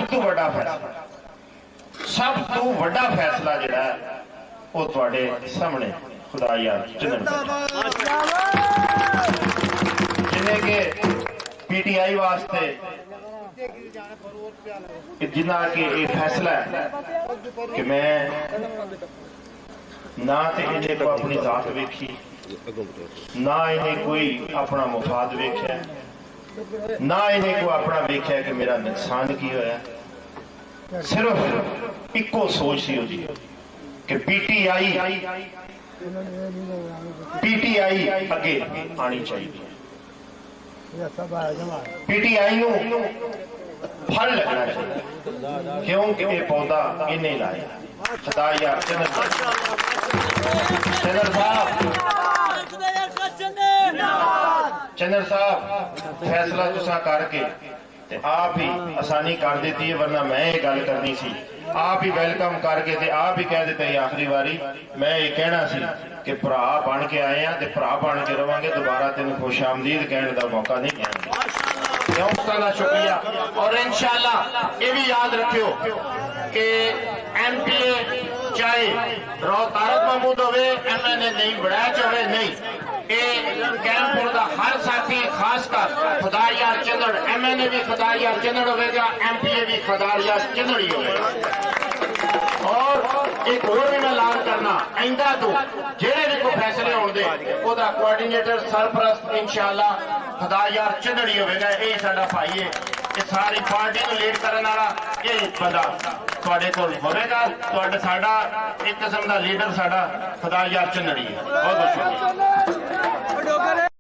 तो वड्डा फैसला, सब तो वड्डा फैसला जिहड़ा वो तुहाडे सामने खुदा यार जिन्हें के PTI वास्ते जिन्ना के ये फैसला है कि मैं ना तो इन्हें को अपनी जात वेखी, ना इन्हें कोई अपना मुफाद वेख्या, ना इन्हें को अपना वेख्या कि मेरा नुकसान की होया। सिर्फ इको सोच सी होती कि PTI अगे आनी चाहिए, PTI नूं फल लगना चाहिए, क्योंकि ये पौधा इन्हें लाया। खुदा यार चंदर साहब फैसला तुसा करके ते आप ही आसानी कर देती है, वरना मैं ये गल करनी सी। आप ही वेलकम करके ते आप ही कह देते आखिरी बारी मैं ये कहना सी कि भरा बन के आए हैं ते भरा बन के रवांगे, दोबारा तेन खुश आमदीद कहने का मौका नहीं देंगे। क्यों शुक्रिया। और इंशाअल्लाह ये भी याद रखियो कि MPA चाहे रो तारक महमूद होवे, MNA नहीं बड़ैच होवे, नहीं कैंपुर का हर साथी खासकर खुदा यार चंदड़, MNA भी खुदा यार चंदड़ होगा, MPA भी खुदा यार चंदड़ ही होगा। और एक और भी मैं ऐलान करना, आइंदा तो जेड़े भी कोई फैसले होंगे ओदा कोआर्डिनेटर सरपरस्त इंशाअल्लाह खुदा यार चंदड़ ही होगा। ये साडा भाई है, ये सारी पार्टी को लीड करने वाला ये बंदा तुहाडे कोल होवेगा। तुहाडा साडा एक किस्म का लीडर साडा खुदा यार चंदड़ ही है। बहुत बहुत शुक्रिया।